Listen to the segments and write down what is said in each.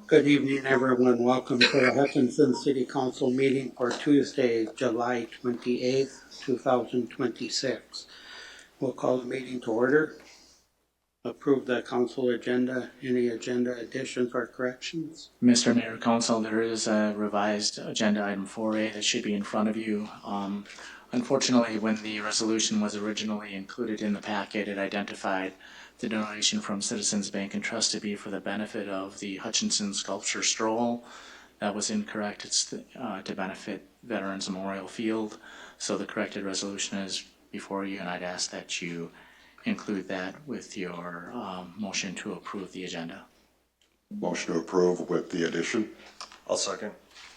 Good evening, everyone. Welcome to the Hutchinson City Council meeting for Tuesday, July 28th, 2026. We'll call the meeting to order. Approve the council agenda. Any agenda additions or corrections? Mr. Mayor, Council, there is a revised agenda item 4A that should be in front of you. Unfortunately, when the resolution was originally included in the packet, it identified the donation from Citizens Bank and Trust to be for the benefit of the Hutchinson Sculpture Stroll. That was incorrect. It's to benefit Veterans Memorial Field. So the corrected resolution is before you, and I'd ask that you include that with your motion to approve the agenda. Motion to approve with the addition. I'll second.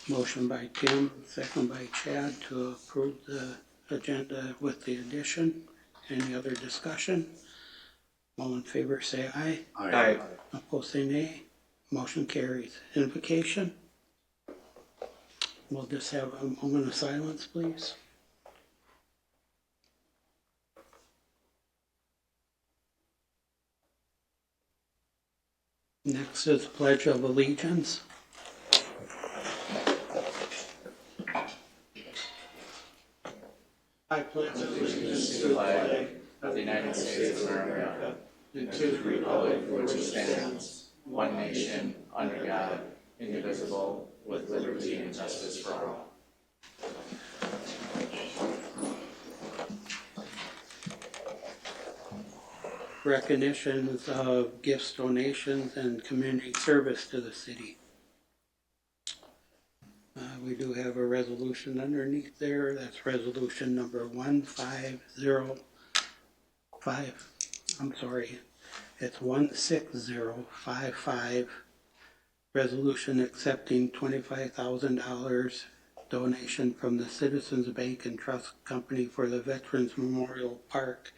Motion by Tim, second by Chad to approve the agenda with the addition. Any other discussion? All in favor say aye. Aye. Opposed say nay. Motion carries. Invocation. We'll just have a moment of silence, please. Next is Pledge of Allegiance. I pledge allegiance to the flag of the United States of America, and to the republic for which it stands, one nation, under God, indivisible, with liberty and justice for all. Recognitions of gifts, donations, and community service to the city. We do have a resolution underneath there. That's resolution number 15055. I'm sorry. It's 16055. Resolution accepting $25,000 donation from the Citizens Bank and Trust Company for the Veterans Memorial Park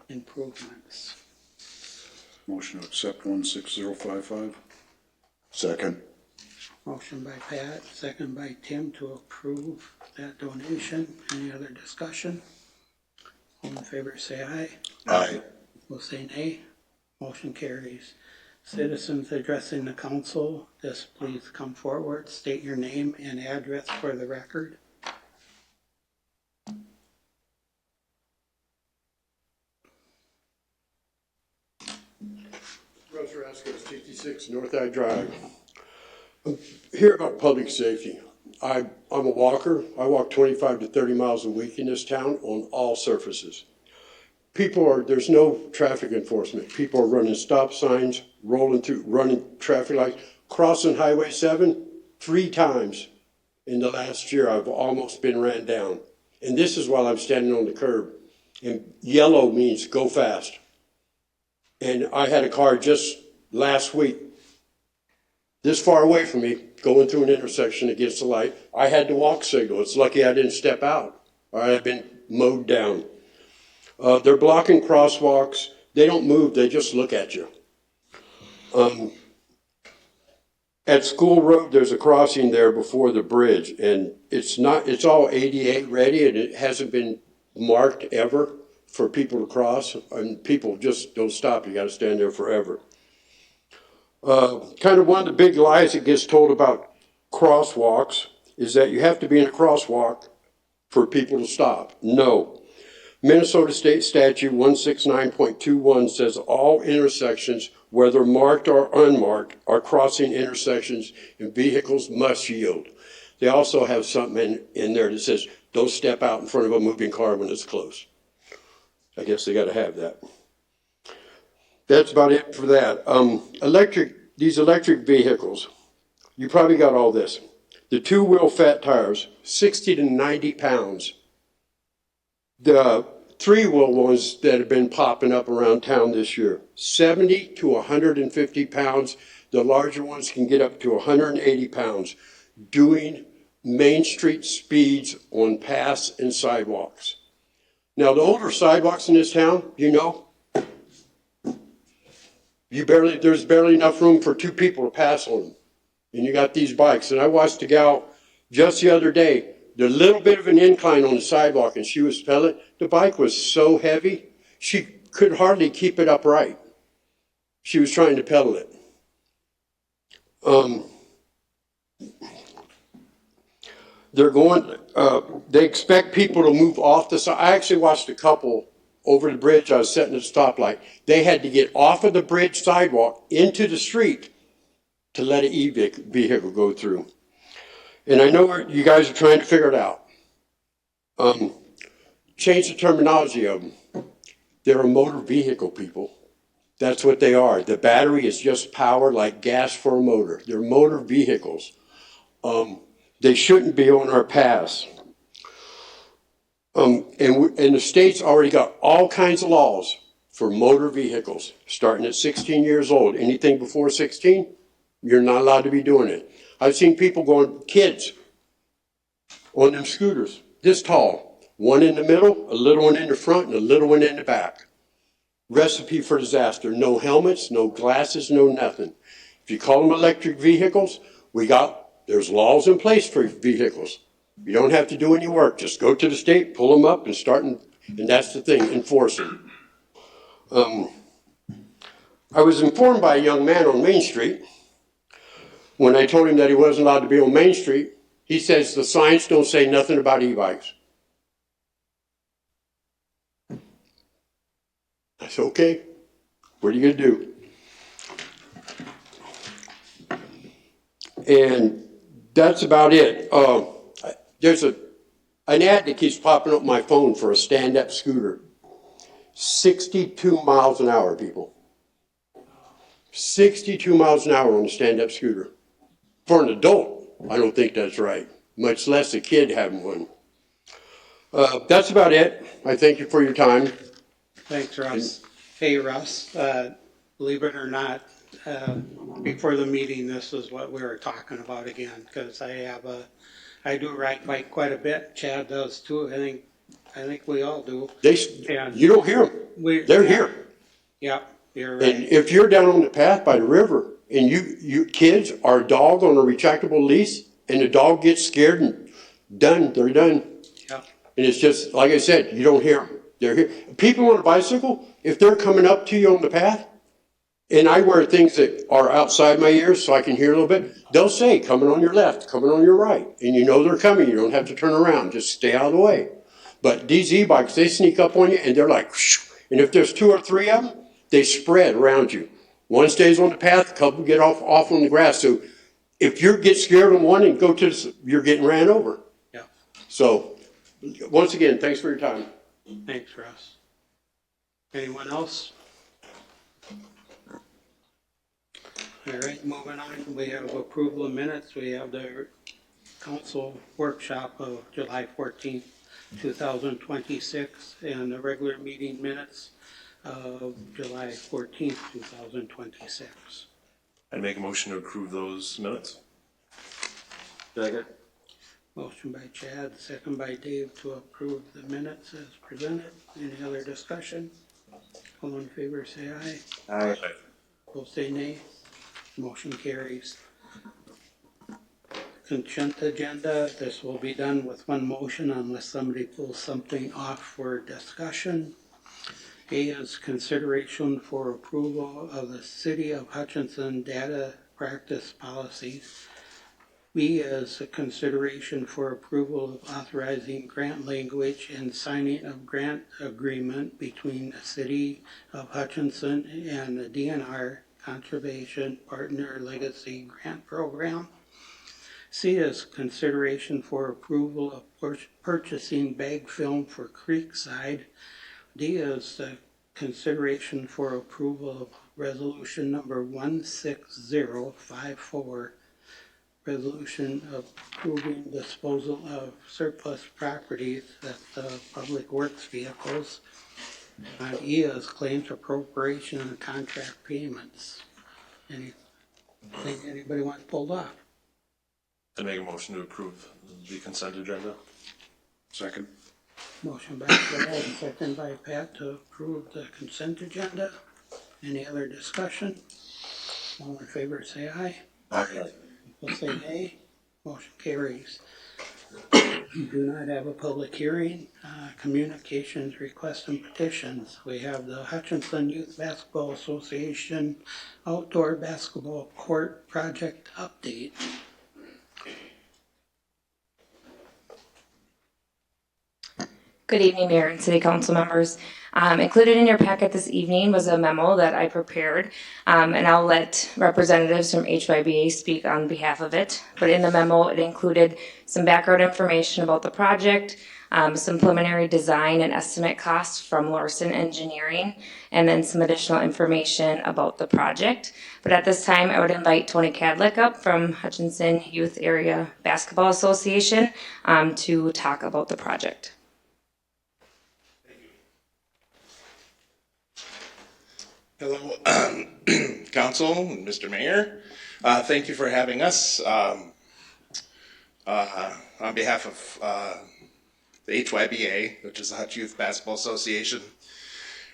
improvements. Motion to accept 16055. Second. Motion by Pat, second by Tim to approve that donation. Any other discussion? All in favor say aye. Aye. Will say nay. Motion carries. Citizens addressing the council, just please come forward, state your name and address for the record. Russ Rascos, 66 North Eye Drive. I'm here about public safety. I'm a walker. I walk 25 to 30 miles a week in this town on all surfaces. There's no traffic enforcement. People are running stop signs, running traffic lights, crossing Highway 7 3 times in the last year. I've almost been ran down. And this is while I'm standing on the curb. And yellow means go fast. And I had a car just last week, this far away from me, going through an intersection against the light. I had the walk signal. It's lucky I didn't step out, or I'd been mowed down. They're blocking crosswalks. They don't move. They just look at you. At School Road, there's a crossing there before the bridge, and it's all ADA ready, and it hasn't been marked ever for people to cross, and people just don't stop. You got to stand there forever. Kind of one of the big lies that gets told about crosswalks is that you have to be in a crosswalk for people to stop. No. Minnesota State Statute 169.21 says all intersections, whether marked or unmarked, are crossing intersections and vehicles must yield. They also have something in there that says don't step out in front of a moving car when it's close. I guess they got to have that. That's about it for that. These electric vehicles, you probably got all this. The 2-wheel fat tires, 60 to 90 pounds. The 3-wheel ones that have been popping up around town this year, 70 to 150 pounds. The larger ones can get up to 180 pounds, doing Main Street speeds on paths and sidewalks. Now, the older sidewalks in this town, there's barely enough room for 2 people to pass on them. And you got these bikes. And I watched a gal just the other day, the little bit of an incline on the sidewalk, and she was pedaling. The bike was so heavy, she could hardly keep it upright. She was trying to pedal it. They're going, they expect people to move off the side. I actually watched a couple over the bridge. I was sitting at a stoplight. They had to get off of the bridge sidewalk into the street to let an vehicle go through. And I know you guys are trying to figure it out. Change the terminology of them. They're a motor vehicle, people. That's what they are. The battery is just power like gas for a motor. They're motor vehicles. They shouldn't be on our paths. And the state's already got all kinds of laws for motor vehicles, starting at 16 years old. Anything before 16, you're not allowed to be doing it. I've seen people going, kids, on them scooters, this tall. One in the middle, a little one in the front, and a little one in the back. Recipe for disaster. No helmets, no glasses, no nothing. If you call them electric vehicles, there's laws in place for vehicles. You don't have to do any work. Just go to the state, pull them up, and that's the thing, enforce them. I was informed by a young man on Main Street, when I told him that he wasn't allowed to be on Main Street, he says the signs don't say nothing about e-bikes. I said, okay, what are you gonna do? And that's about it. There's an ad that keeps popping up on my phone for a stand-up scooter. 62 miles an hour, people. 62 miles an hour on a stand-up scooter. For an adult, I don't think that's right, much less a kid having one. That's about it. I thank you for your time. Thanks, Russ. Hey, Russ, believe it or not, before the meeting, this is what we were talking about again, because I do ride bike quite a bit. Chad does too. I think we all do. You don't hear them. They're here. Yeah, you're right. And if you're down on the path by the river and you kids are a dog on a retractable leash and the dog gets scared and they're done. Yeah. And it's just, like I said, you don't hear them. They're here. People on a bicycle, if they're coming up to you on the path, and I wear things that are outside my ears so I can hear a little bit, they'll say, coming on your left, coming on your right. And you know they're coming. You don't have to turn around. Just stay out of the way. But these e-bikes, they sneak up on you and they're like, whoosh. And if there's 2 or 3 of them, they spread around you. One stays on the path, a couple get off on the grass. So if you get scared on one and go you're getting ran over. Yeah. So once again, thanks for your time. Thanks, Russ. Anyone else? All right, moving on. We have approval of minutes. We have the council workshop of July 14th, 2026, and the regular meeting minutes of July 14th, 2026. I'd make a motion to approve those minutes. Second. Motion by Chad, second by Dave to approve the minutes as presented. Any other discussion? All in favor say aye. Aye. Both say nay. Motion carries. Consent agenda, this will be done with one motion unless somebody pulls something off for discussion. A is consideration for approval of the City of Hutchinson data practice policies. B is a consideration for approval of authorizing grant language and signing of grant agreement between the City of Hutchinson and the DNR Conservation Partner Legacy Grant Program. C is consideration for approval of purchasing bag film for Creekside. D is consideration for approval of resolution number 16054. Resolution of approving disposal of surplus properties, that's public works vehicles. E is claims appropriation and contract payments. Anything anybody want pulled off? I'd make a motion to approve the consent agenda. Second. Motion by Chad, second by Pat to approve the consent agenda. Any other discussion? All in favor say aye. Aye. We'll say nay. Motion carries. We do not have a public hearing. Communications, requests, and petitions. We have the Hutchinson Youth Basketball Association Outdoor Basketball Court Project Update. Good evening, Mayor and City Council members. Included in your packet this evening was a memo that I prepared, and I'll let representatives from HYBA speak on behalf of it. But in the memo, it included some background information about the project, some preliminary design and estimate costs from Larson Engineering, and then some additional information about the project. But at this time, I would invite Tony Cadlick up from Hutchinson Youth Area Basketball Association to talk about the project. Hello, Council, and Mr. Mayor. Thank you for having us. On behalf of the HYBA, which is the Hutch Youth Basketball Association,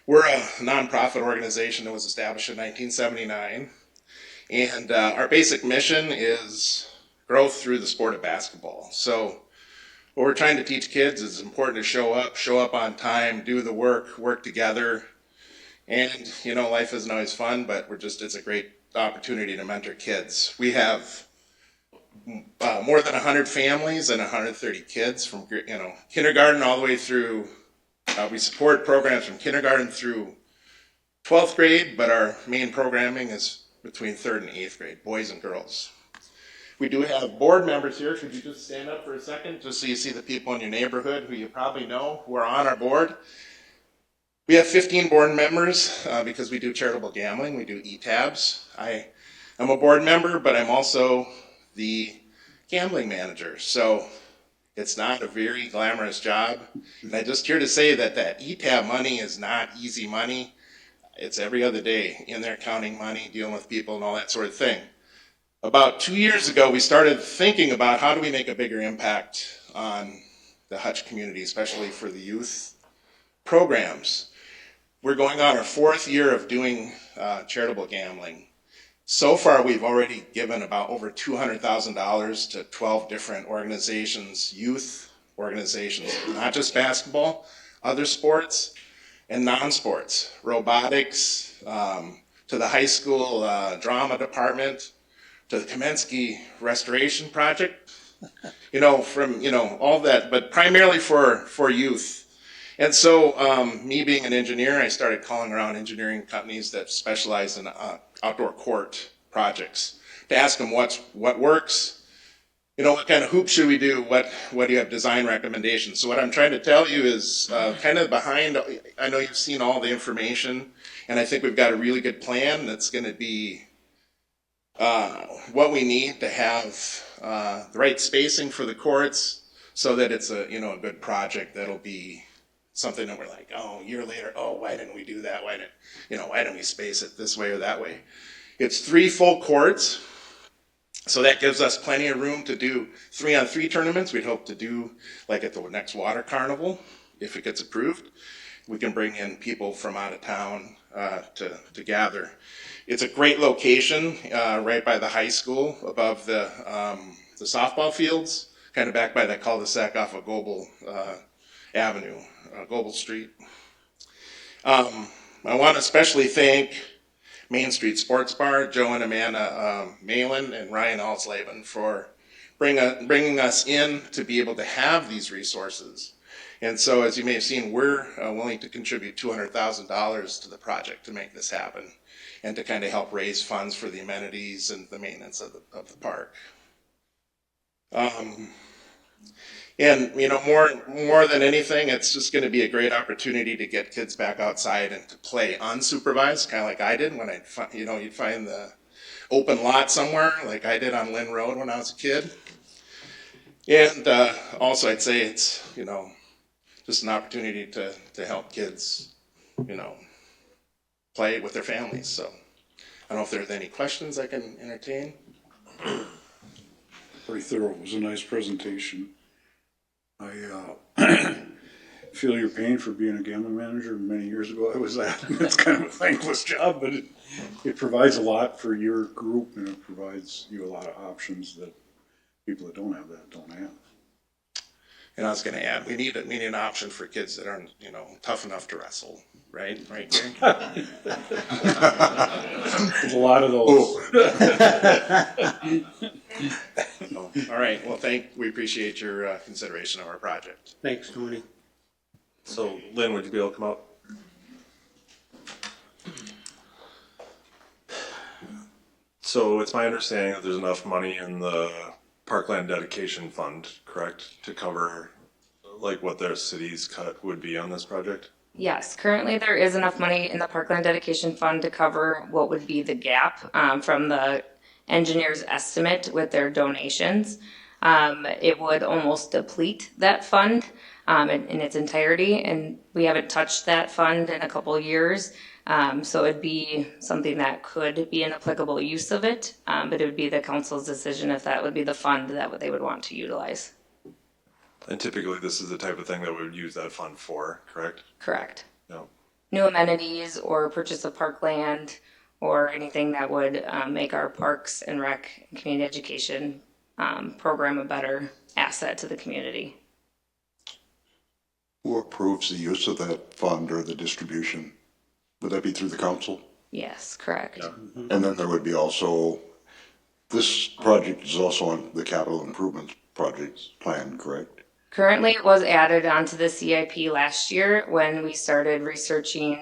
we're a nonprofit organization that was established in 1979, and our basic mission is growth through the sport of basketball. So what we're trying to teach kids is it's important to show up on time, do the work together. And, you know, life isn't always fun, but it's a great opportunity to mentor kids. We have more than 100 families and 130 kids from, kindergarten all the way through. We support programs from kindergarten through 12th grade, but our main programming is between 3rd and 8th grade, boys and girls. We do have board members here. Could you just stand up for a second, just so you see the people in your neighborhood who you probably know who are on our board? We have 15 board members because we do charitable gambling. We do e-tabs. I'm a board member, but I'm also the gambling manager. So it's not a very glamorous job. And I'm just here to say that e-tab money is not easy money. It's every other day in there counting money, dealing with people and all that sort of thing. About 2 years ago, we started thinking about how do we make a bigger impact on the Hutch community, especially for the youth programs. We're going on our 4th year of doing charitable gambling. So far, we've already given about over $200,000 to 12 different organizations, youth organizations, not just basketball, other sports and non-sports, robotics, to the high school drama department, to the Kamensky Restoration Project, all that, but primarily for youth. And so, me being an engineer, I started calling around engineering companies that specialize in outdoor court projects to ask them what works, what kind of hoops should we do, what do you have design recommendations. So what I'm trying to tell you is kind of behind, I know you've seen all the information, and I think we've got a really good plan that's going to be what we need to have the right spacing for the courts so that it's a good project that'll be something that we're like, a year later, why didn't we do that? Why didn't we space it this way or that way? It's 3 full courts, so that gives us plenty of room to do 3-on-3 tournaments. We'd hope to do like at the next water carnival, if it gets approved. We can bring in people from out of town to gather. It's a great location, right by the high school, above the softball fields, kind of back by that cul-de-sac off of Goebel Avenue. Global Street. I want to especially thank Main Street Sports Bar, Joe and Amanda Malin and Ryan Alsleben for bringing us in to be able to have these resources. And so, as you may have seen, we're willing to contribute $200,000 to the project to make this happen and to kind of help raise funds for the amenities and the maintenance of the park. And more than anything, it's just going to be a great opportunity to get kids back outside and to play unsupervised, kind of like I did when you'd find the open lot somewhere, like I did on Lynn Road when I was a kid. And also, I'd say it's just an opportunity to help kids, play with their families. So I don't know if there's any questions I can entertain. Very thorough. It was a nice presentation. I feel your pain for being a gambling manager. Many years ago I was that. It's kind of a thankless job, but it provides a lot for your group, and it provides you a lot of options that people that don't have that don't have. And I was going to add, we need an option for kids that aren't, tough enough to wrestle, right? Right, Gary? There's a lot of those. All right. Well, we appreciate your consideration of our project. Thanks, Tony. So Lynn, would you be able to come up? So it's my understanding that there's enough money in the Parkland Dedication Fund, correct, to cover like what their city's cut would be on this project? Yes, currently there is enough money in the Parkland Dedication Fund to cover what would be the gap from the engineer's estimate with their donations. It would almost deplete that fund in its entirety, and we haven't touched that fund in a couple of years. So it'd be something that could be an applicable use of it, but it would be the council's decision if that would be the fund that they would want to utilize. And typically this is the type of thing that we would use that fund for, correct? Correct. No. New amenities or purchase of parkland or anything that would make our parks and rec and community education program a better asset to the community. Who approves the use of that fund or the distribution? Would that be through the council? Yes, correct. Yeah. And then there would be also, this project is also on the capital improvements projects plan, correct? Currently, it was added onto the CIP last year when we started researching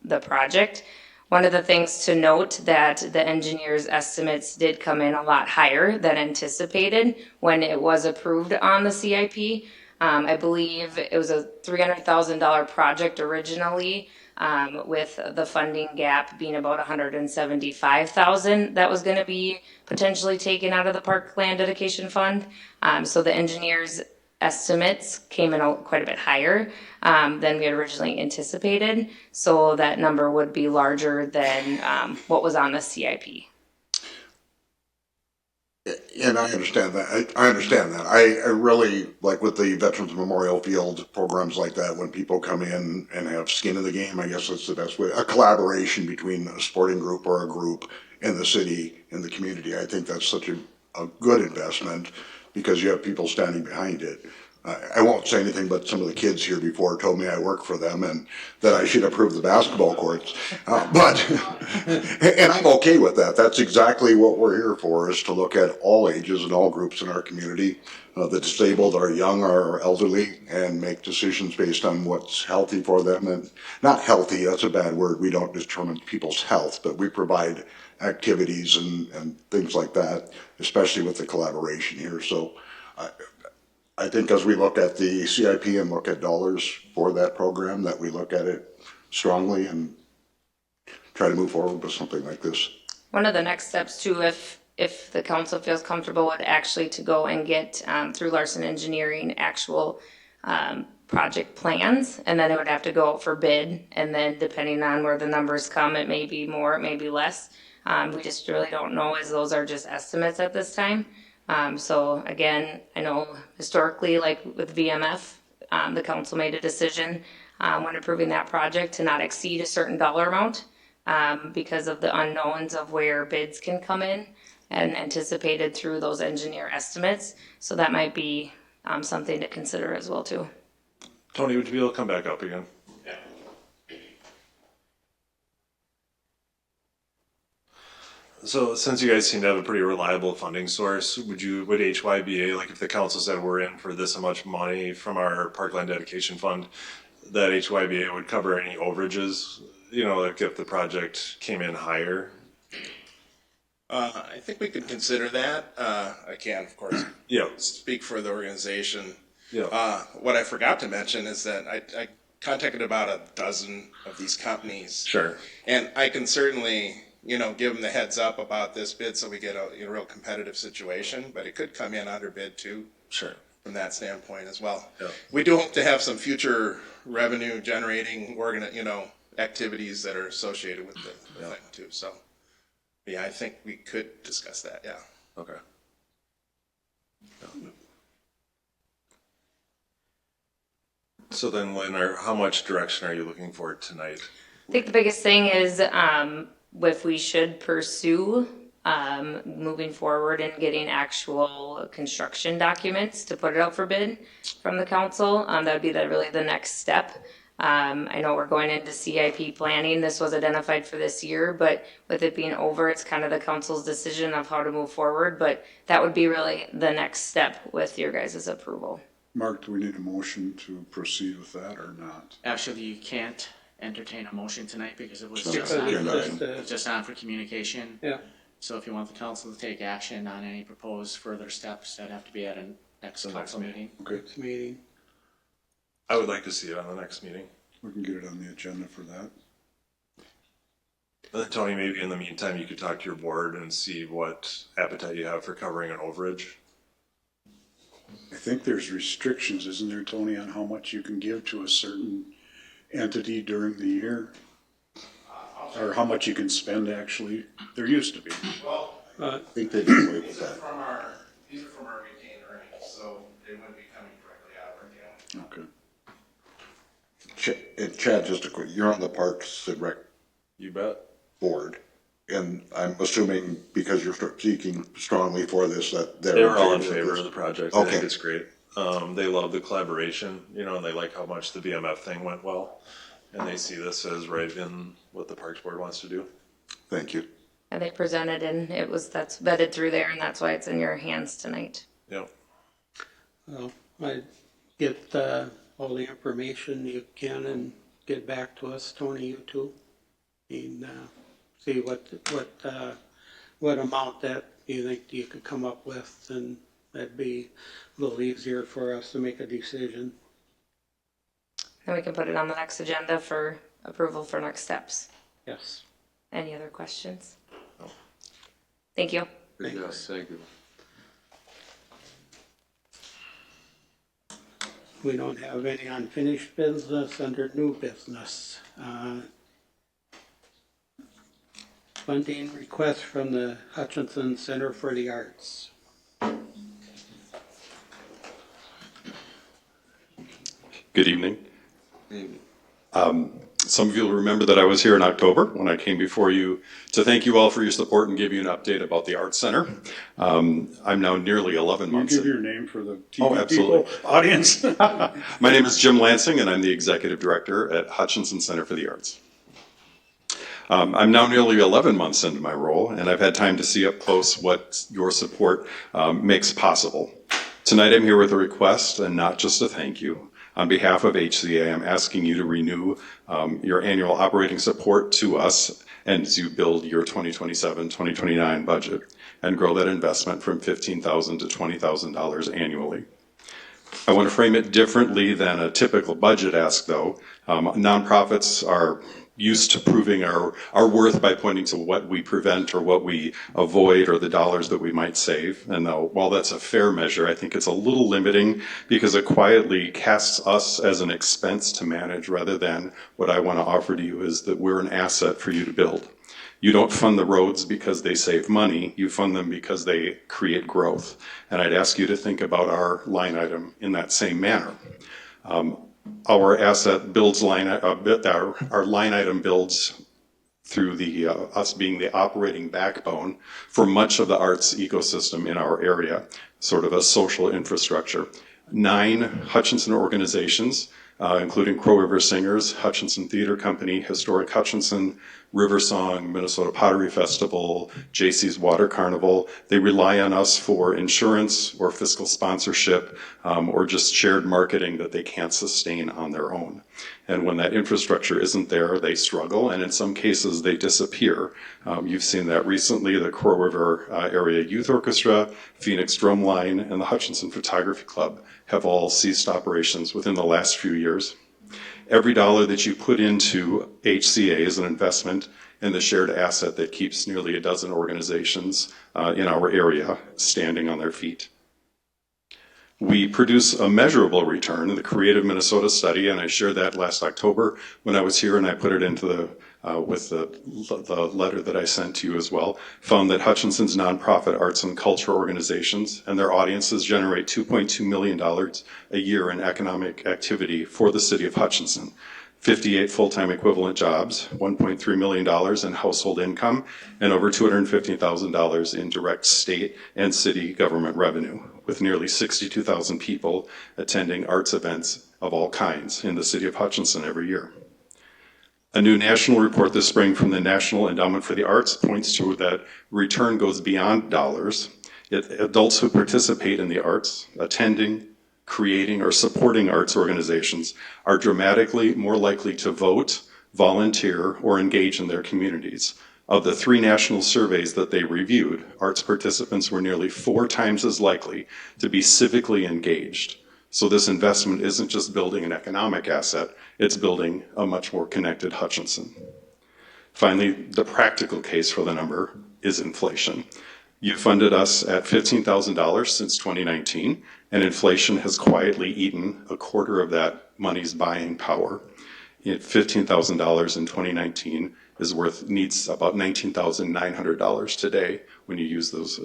the project. One of the things to note that the engineer's estimates did come in a lot higher than anticipated when it was approved on the CIP. I believe it was a $300,000 project originally, with the funding gap being about $175,000 that was going to be potentially taken out of the Parkland Dedication Fund. So the engineer's estimates came in quite a bit higher than we had originally anticipated. So that number would be larger than what was on the CIP. And I understand that. I understand that. I really, like with the Veterans Memorial Field programs like that, when people come in and have skin in the game, I guess that's the best way, a collaboration between a sporting group or a group in the city, in the community. I think that's such a good investment because you have people standing behind it. I won't say anything, but some of the kids here before told me I work for them and that I should approve the basketball courts. And I'm okay with that. That's exactly what we're here for, is to look at all ages and all groups in our community, the disabled, our young, our elderly, and make decisions based on what's healthy for them. And not healthy, that's a bad word. We don't determine people's health, but we provide activities and things like that, especially with the collaboration here. So I think as we look at the CIP and look at dollars for that program, that we look at it strongly and try to move forward with something like this. One of the next steps too, if the council feels comfortable, would actually to go and get through Larson Engineering actual project plans, and then it would have to go out for bid, and then depending on where the numbers come, it may be more, it may be less. We just really don't know, as those are just estimates at this time. So again, I know historically, like with VMF, the council made a decision when approving that project to not exceed a certain dollar amount because of the unknowns of where bids can come in and anticipated through those engineer estimates. So that might be something to consider as well too. Tony, would you be able to come back up again? So since you guys seem to have a pretty reliable funding source, would HYBA, like if the council said we're in for this much money from our Parkland Dedication Fund, that HYBA would cover any overages, like if the project came in higher? I think we could consider that. I can't, of course, speak for the organization. Yeah. What I forgot to mention is that I contacted about a dozen of these companies. Sure. And I can certainly, give them the heads up about this bid so we get a real competitive situation, but it could come in under bid too. Sure. From that standpoint as well. Yeah. We do hope to have some future revenue generating activities that are associated with the thing too. So yeah, I think we could discuss that. Yeah. Okay. Yeah. So then, Lynn, how much direction are you looking for tonight? I think the biggest thing is if we should pursue moving forward and getting actual construction documents to put it out for bid from the council. That would be really the next step. I know we're going into CIP planning. This was identified for this year, but with it being over, it's kind of the council's decision of how to move forward. But that would be really the next step with your guys' approval. Mark, do we need a motion to proceed with that or not? Actually, you can't entertain a motion tonight because it was Because it's just on for communication. Yeah. So if you want the council to take action on any proposed further steps, that'd have to be at a next council meeting. Okay, Next meeting. I would like to see it on the next meeting. we can get it on the agenda for that. And then Tony, maybe in the meantime, you could talk to your board and see what appetite you have for covering an overage. I think there's restrictions, isn't there, Tony, on how much you can give to a certain entity during the year? Or how much you can spend, actually? There used to be. Well, I think they do away with these are that. from our retained earnings, so they wouldn't be coming directly out of our account. Okay. Chad, just a quick, you're on the Parks and Rec You bet. board, and I'm assuming because you're speaking strongly for this, that They were all in this. favor of the project. I Okay. think it's great. They love the collaboration, and they like how much the BMF thing went well. And they see this as right in what the Parks Board wants to do. Thank you. And they presented, and that's vetted through there, and that's why it's in your hands tonight. Yep. Well, I get all the information you can and get back to us, Tony, you too. And see what amount that you think you could come up with, and that'd be a little easier for us to make a decision. And we can put it on the next agenda for approval for next steps. Yes. Any other questions? Thank you. Yes, thank you. We don't have any unfinished business under new business. Funding request from the Hutchinson Center for the Arts. Good evening. Some of you will remember that I was here in October when I came before you to thank you all for your support and give you an update about the Arts Center. I'm now nearly 11 Can you months give in. your name for the Oh, TV absolutely. people, audience? My name is Jim Lansing, and I'm the Executive Director at Hutchinson Center for the Arts. I'm now nearly 11 months into my role, and I've had time to see up close what your support makes possible. Tonight I'm here with a request and not just a thank you. On behalf of HCA, I'm asking you to renew your annual operating support to us and to build your 2027-2029 budget and grow that investment from $15,000 to $20,000 annually. I want to frame it differently than a typical budget ask, though. Nonprofits are used to proving our worth by pointing to what we prevent or what we avoid or the dollars that we might save. And while that's a fair measure, I think it's a little limiting because it quietly casts us as an expense to manage rather than what I want to offer to you is that we're an asset for you to build. You don't fund the roads because they save money, you fund them because they create growth. And I'd ask you to think about our line item in that same manner. Our asset builds our line item builds through us being the operating backbone for much of the arts ecosystem in our area, sort of a social infrastructure. 9 Hutchinson organizations, including Crow River Singers, Hutchinson Theater Company, Historic Hutchinson, River Song, Minnesota Pottery Festival, JC's Water Carnival. They rely on us for insurance or fiscal sponsorship or just shared marketing that they can't sustain on their own. And when that infrastructure isn't there, they struggle, and in some cases, they disappear. You've seen that recently. The Crow River Area Youth Orchestra, Phoenix Drumline, and the Hutchinson Photography Club have all ceased operations within the last few years. Every dollar that you put into HCA is an investment in the shared asset that keeps nearly a dozen organizations in our area standing on their feet. We produce a measurable return in the Creative Minnesota study, and I shared that last October when I was here, and I put it into with the letter that I sent to you as well, found that Hutchinson's nonprofit arts and culture organizations and their audiences generate $2.2 million a year in economic activity for the city of Hutchinson. 58 full-time equivalent jobs, $1.3 million in household income, and over $250,000 in direct state and city government revenue, with nearly 62,000 people attending arts events of all kinds in the city of Hutchinson every year. A new national report this spring from the National Endowment for the Arts points to that return goes beyond dollars. Adults who participate in the arts, attending, creating, or supporting arts organizations are dramatically more likely to vote, volunteer, or engage in their communities. Of the 3 national surveys that they reviewed, arts participants were nearly 4 times as likely to be civically engaged. So this investment isn't just building an economic asset, it's building a much more connected Hutchinson. Finally, the practical case for the number is inflation. You funded us at $15,000 since 2019, and inflation has quietly eaten a quarter of that money's buying power. $15,000 in 2019 needs about $19,900 today when you use those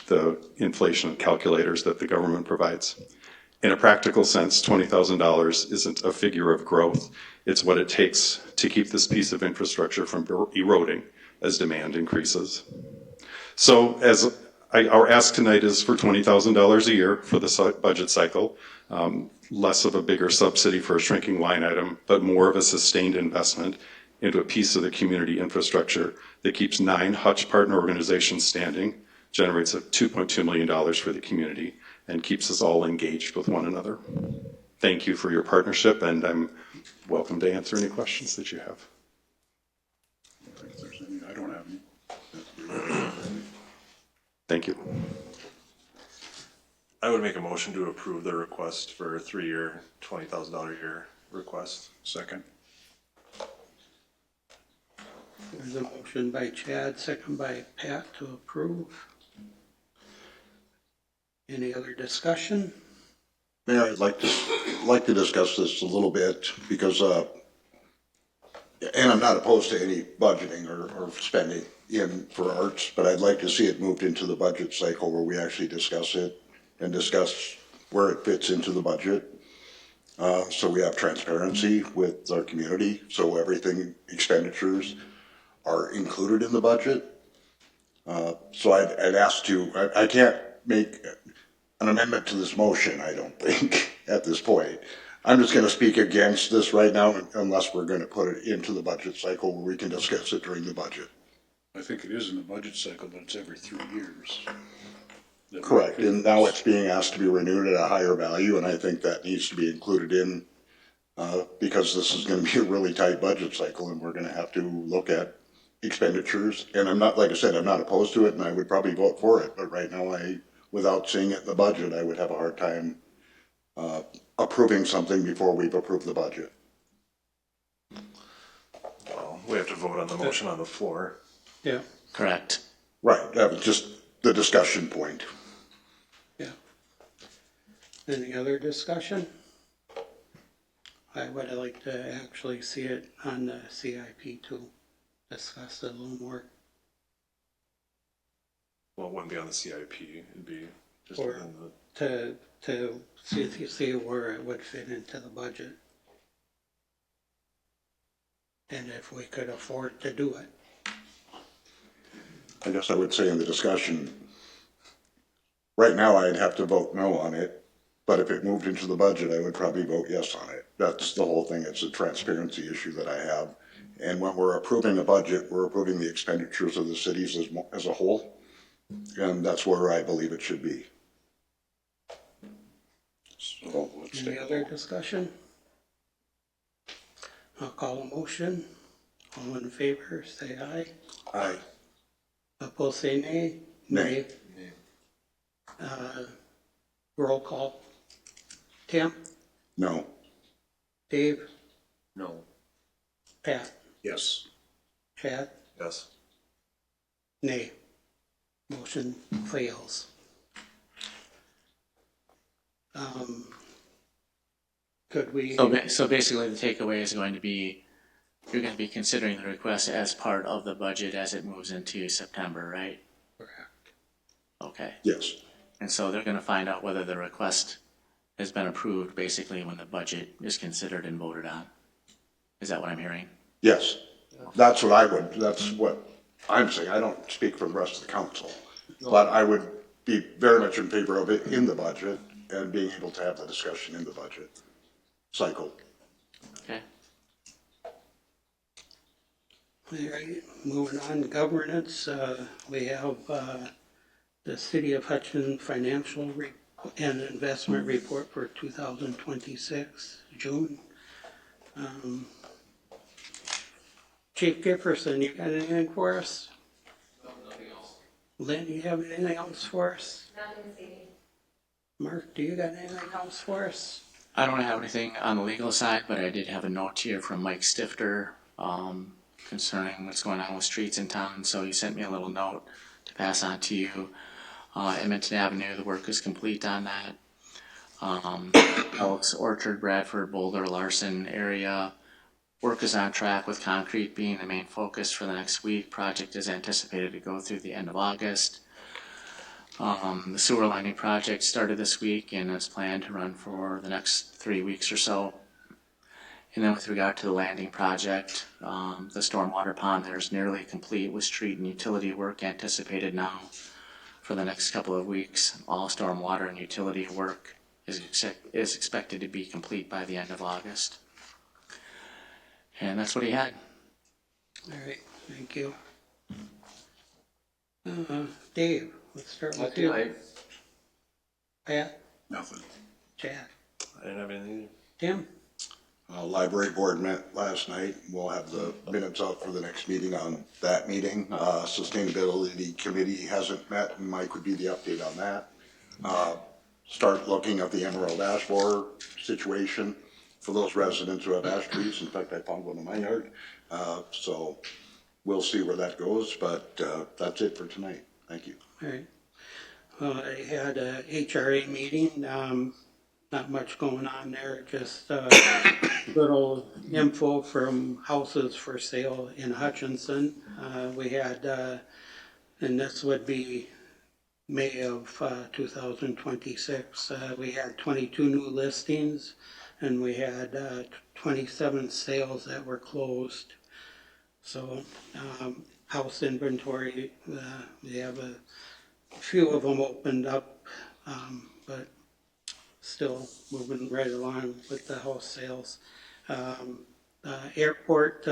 the inflation calculators that the government provides. In a practical sense, $20,000 isn't a figure of growth. It's what it takes to keep this piece of infrastructure from eroding as demand increases. So our ask tonight is for $20,000 a year for the budget cycle, less of a bigger subsidy for a shrinking line item, but more of a sustained investment into a piece of the community infrastructure that keeps 9 Hutch partner organizations standing, generates $2.2 million for the community, and keeps us all engaged with one another. Thank you for your partnership, and I'm welcome to answer any questions that you have. I don't have any. Thank you. I would make a motion to approve the request for a 3-year, $20,000 a year request. Second. There's a motion by Chad, second by Pat to approve. Any other discussion? Mayor, I'd like to discuss this a little bit because, and I'm not opposed to any budgeting or spending in for arts, but I'd like to see it moved into the budget cycle where we actually discuss it and discuss where it fits into the budget. So we have transparency with our community, so everything expenditures are included in the budget. So I'd ask I can't make an amendment to this motion, I don't think, at this point. I'm just going to speak against this right now unless we're going to put it into the budget cycle where we can discuss it during the budget. I think it is in the budget cycle, but it's every 3 years. Correct, and now it's being asked to be renewed at a higher value, and I think that needs to be included in because this is going to be a really tight budget cycle, and we're going to have to look at expenditures. And I'm not, like I said, I'm not opposed to it, and I would probably vote for it. But right now, without seeing it in the budget, I would have a hard time approving something before we've approved the budget. Well, we have to vote on the motion on the floor. Yeah. Correct. Right, that was just the discussion point. Yeah. Any other discussion? I would like to actually see it on the CIP to discuss it a little more. Well, it wouldn't be on the CIP, it'd be just Or within the. to see if you see where it would fit into the budget. And if we could afford to do it. I guess I would say in the discussion, right now I'd have to vote no on it, but if it moved into the budget, I would probably vote yes on it. That's the whole thing. It's a transparency issue that I have. And when we're approving a budget, we're approving the expenditures of the cities as a whole. And that's where I believe it should be. So let's Any other discussion? I'll call a motion. All in favor, say aye. Aye. Opposed, say nay. Nay. Roll call. Tim? No. Dave? No. Pat? yes. Chad? Yes. Nay. Motion fails. Could we? So basically the takeaway is going to be, you're going to be considering the request as part of the budget as it moves into September, right? Correct. Okay. Yes. And so they're going to find out whether the request has been approved basically when the budget is considered and voted on. Is that what I'm hearing? Yes, that's what I'm saying. I don't speak for the rest of the council. But I would be very much in favor of it in the budget and being able to have the discussion in the budget cycle. Okay. All right, moving on to governance, we have, the City of Hutchinson Financial and Investment Report for 2026, June. Chief Gifferson, you got anything for us? No, nothing else. Lynn, you have anything else for us? Nothing this evening. Mark, do you got anything else for us? I don't have anything on the legal side, but I did have a note here from Mike Stifter concerning what's going on with streets in town. So he sent me a little note to pass on to you. Edmonton Avenue, the work is complete on that. Elks, Orchard, Bradford, Boulder, Larson area. Work is on track with concrete being the main focus for the next week. Project is anticipated to go through the end of August. The sewer lining project started this week and is planned to run for the next 3 weeks or so. And then with regard to the landing project, the stormwater pond there is nearly complete with street and utility work anticipated now for the next couple of weeks. All stormwater and utility work is expected to be complete by the end of August. And that's what he had. All right, thank you. Dave, let's start with you. Pat, Nothing. Chad, I didn't have anything. Tim? Library board met last night. We'll have the minutes out for the next meeting on that meeting. Sustainability committee hasn't met, and Mike would be the update on that. Start looking at the emerald ash borer situation for those residents who have ash trees. In fact, I found one in my yard. So we'll see where that goes, but that's it for tonight. Thank you. All right. I had a HRA meeting, not much going on there, just little info from houses for sale in Hutchinson. We had, and this would be May of 2026, we had 22 new listings and we had 27 sales that were closed. So house inventory, we have a few of them opened up, but still moving right along with the house sales. Airport,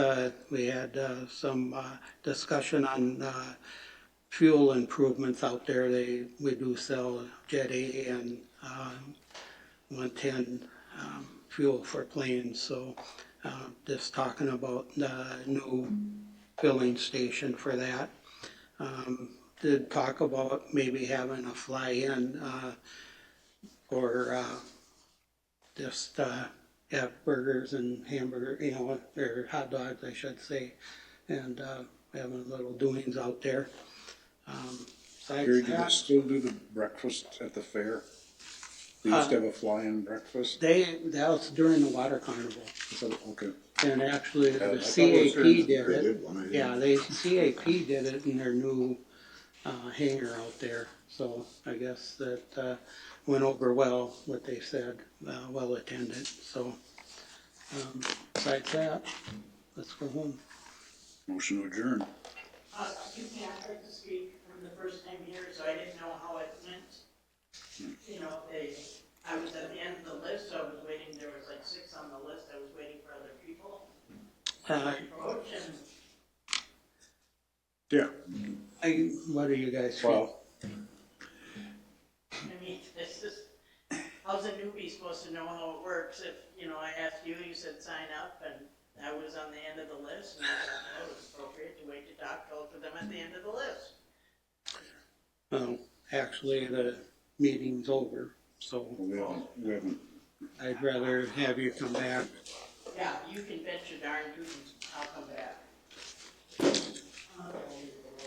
we had some discussion on fuel improvements out there. We do sell Jet A and 110 fuel for planes, so just talking about the new filling station for that. Did talk about maybe having a fly-in or just have burgers and hamburger, or hot dogs, I should say, and having little doings out there. Gary, do they still do the breakfast at the fair? They used to have a fly-in breakfast? That was during the water carnival, Okay. and actually I the thought it was CAP during- did They it. did one. Yeah, the CAP did it in their new hangar out there, so I guess that went over well, what they said, well attended, so besides that, let's go home. Motion to adjourn. Excuse me, I heard to speak from the first time here, so I didn't know how it went. I was at the end of the list, so I was waiting, there was like 6 on the list, I was waiting for other people. Approach and Yeah. What do you guys feel? Well, I mean, this is, how's a newbie supposed to know how it works if, I asked you, you said sign up, and I was on the end of the list, and I thought, well, it was appropriate to wait to talk to them at the end of the list. Well, actually, the meeting's over, so we haven't, I'd rather have you come back. Yeah, you can bet your darn tooth, I'll come back.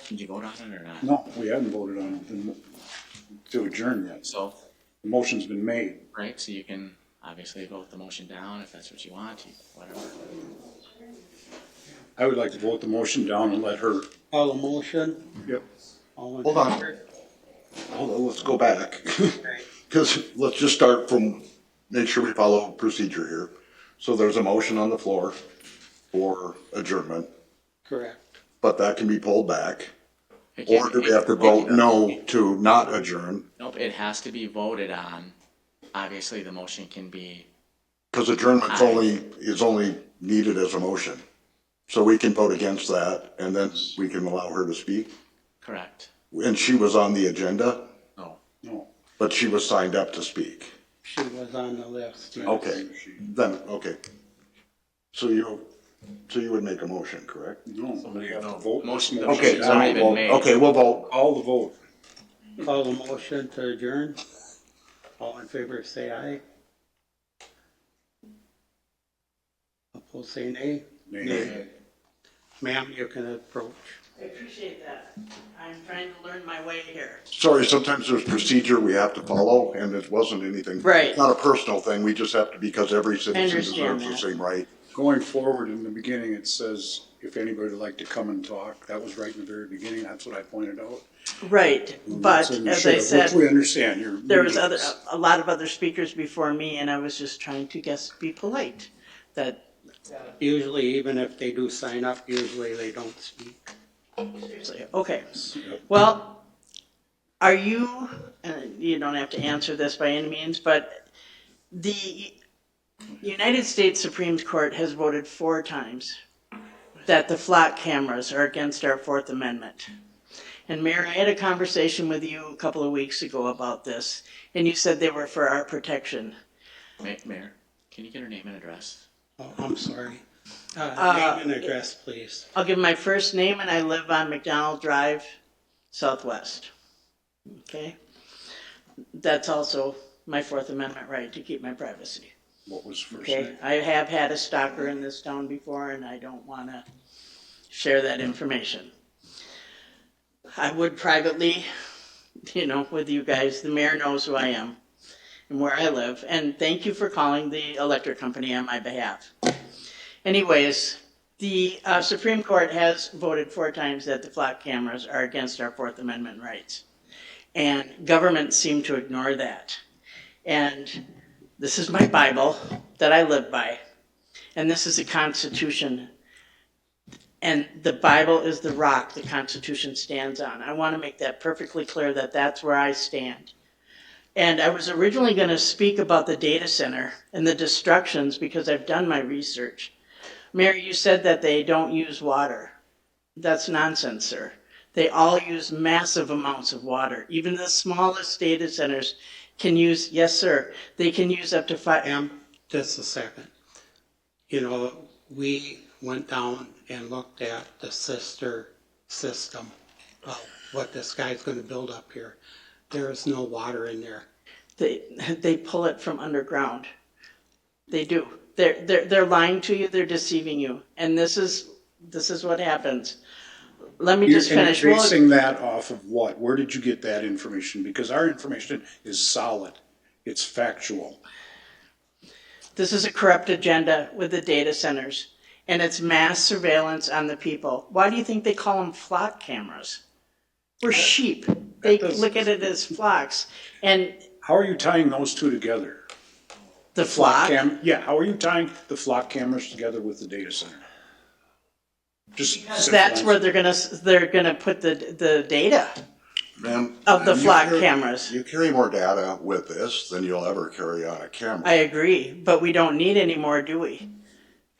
Did you vote on it or not? no, we haven't voted on it to adjourn yet. So, The motion's been made. right, so you can obviously vote the motion down if that's what you want, whatever. I would like to vote the motion down and let her. Call a motion, Yep. all in Hold on. favor? Hold on, let's go back. Because let's just start from, make sure we follow procedure here. So there's a motion on the floor for adjournment, Correct. but that can be pulled back. It Or can- do we have to vote no to not adjourn? Nope, it has to be voted on. Obviously, the motion can be, Because adjournment's is only needed as a motion. So we can vote against that and then we can allow her to speak. correct. And she was on the agenda, No. No. but she was signed up to speak. She was on the list. yes. Okay, then, okay. So you would make a motion, correct? No, we have to vote. Motion- this the Okay, motion's already been well, made. okay, we'll vote. Call the vote. Call the motion to adjourn. All in favor, say aye. Opposed, say nay. Nay. Ma'am, you can approach. I appreciate that. I'm trying to learn my way here. Sorry, sometimes there's procedure we have to follow and it wasn't anything. Right. It's not a personal thing, we just have to, because every citizen understand deserves the that. same right. Going forward, in the beginning, it says if anybody would like to come and talk, that was right in the very beginning, that's what I pointed out. Right, but So we as should I have, said, which we understand, you're. there was a lot of other speakers before me, and I was just trying to be polite. That, Usually, even if they do sign up, usually they don't speak. seriously, okay. Well, are you, and you don't have to answer this by any means, but the United States Supreme Court has voted 4 times that the flock cameras are against our Fourth Amendment. And Mayor, I had a conversation with you a couple of weeks ago about this, and you said they were for our protection. Mayor, can you get her name and address? Oh, I'm sorry. Name and address, please. I'll give my first name, and I live on McDonald Drive, Southwest. Okay? That's also my Fourth Amendment right to keep my privacy. What was first Okay? name? I have had a stalker in this town before, and I don't want to share that information. I would privately, with you guys, the mayor knows who I am and where I live, and thank you for calling the electric company on my behalf. Anyways, the Supreme Court has voted 4 times that the flock cameras are against our Fourth Amendment rights, and governments seem to ignore that. And this is my Bible that I live by, and this is the Constitution. And the Bible is the rock the Constitution stands on. I want to make that perfectly clear that that's where I stand. And I was originally going to speak about the data center and the destructions because I've done my research. Mary, you said that they don't use water. That's nonsense, sir. They all use massive amounts of water. Even the smallest data centers can use, yes, sir, they can use up to 5. Ma'am, just a second. We went down and looked at the sister system of what this guy's going to build up here. There is no water in there. They pull it from underground. They do. They're lying to you. They're deceiving you. And this is what happens. Let me just finish. You're basing that off of what? Where did you get that information? Because our information is solid. It's factual. This is a corrupt agenda with the data centers, and it's mass surveillance on the people. Why do you think they call them flock cameras? We're sheep. They look at it as flocks. And How are you tying those two together? the flock, How are you tying the flock cameras together with the data center? Just that's where they're gonna put the data Ma'am. of the you flock carry- cameras. You carry more data with this than you'll ever carry on a camera. I agree, but we don't need any more, do we?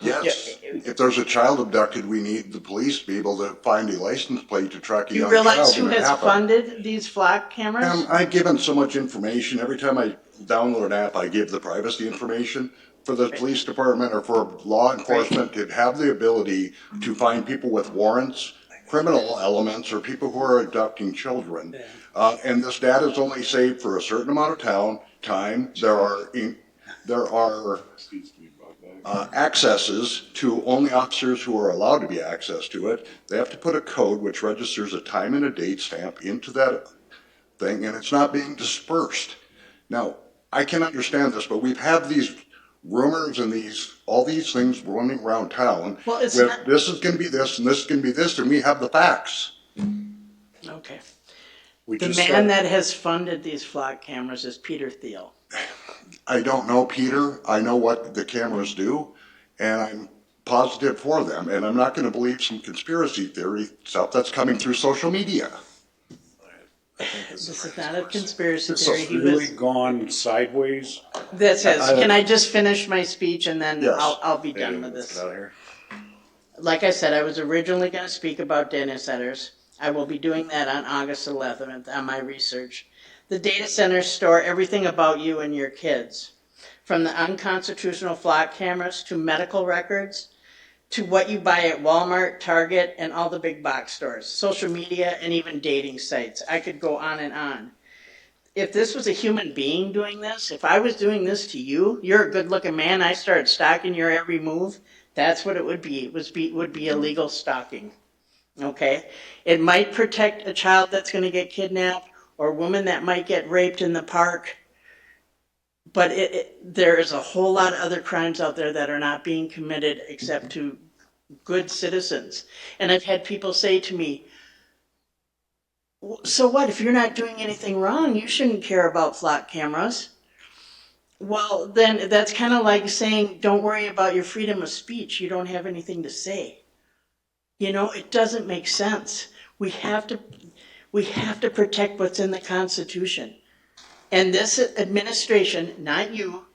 Yes, if there's a child abducted, we need the police to be able to find a license plate to track a You young realize child who when it has happened. funded these flock cameras? I've given so much information. Every time I download an app, I give the privacy information for the police department or for law enforcement to have the ability to find people with warrants, criminal elements, or people who are abducting children. And this data is only saved for a certain amount of time. There are accesses to only officers who are allowed to be access to it. They have to put a code which registers a time and a date stamp into that thing, and it's not being dispersed. Now, I can understand this, but we've had these rumors and all these things running around town. Well, it's with not- this is going to be this, and this is going to be this, and we have the facts. Okay. We The just man said- that has funded these flock cameras is Peter Thiel. I don't know, Peter. I know what the cameras do, and I'm positive for them, and I'm not gonna believe some conspiracy theory stuff that's coming through social media. This is not a conspiracy This theory. has He really was, gone sideways. this is, can I just finish my speech and then Yes. I'll be done with Let's this? get out of here. Like I said, I was originally gonna speak about data centers. I will be doing that on August 11th on my research. The data centers store everything about you and your kids, from the unconstitutional flock cameras to medical records, to what you buy at Walmart, Target, and all the big box stores, social media, and even dating sites. I could go on and on. If this was a human being doing this, if I was doing this to you, you're a good-looking man, I started stalking your every move, that's what it would be. It would be illegal stalking. Okay? It might protect a child that's going to get kidnapped or a woman that might get raped in the park. But there is a whole lot of other crimes out there that are not being committed except to good citizens. And I've had people say to me, so what, if you're not doing anything wrong, you shouldn't care about flock cameras. Well, then that's kind of like saying, don't worry about your freedom of speech. You don't have anything to say. You know, it doesn't make sense. We have to protect what's in the Constitution. And this administration, not you,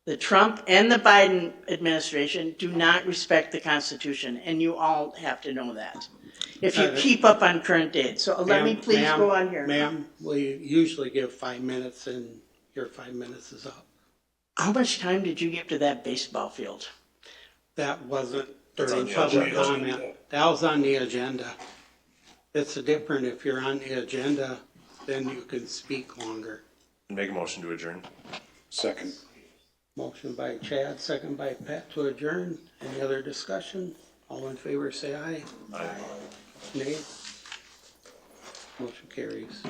the Trump and the Biden administration do not respect the Constitution, and you all have to know that. If you keep up on current dates. So let me please go on here. Ma'am, we usually give 5 minutes and your 5 minutes is up. How much time did you give to that baseball field? That wasn't That's on during the public agenda. comment. That was on the agenda. It's different if you're on the agenda, then you can speak longer. Make a motion to adjourn. Second. Motion by Chad, second by Pat to adjourn. Any other discussion? All in favor say aye. Aye. Nay. Motion carries.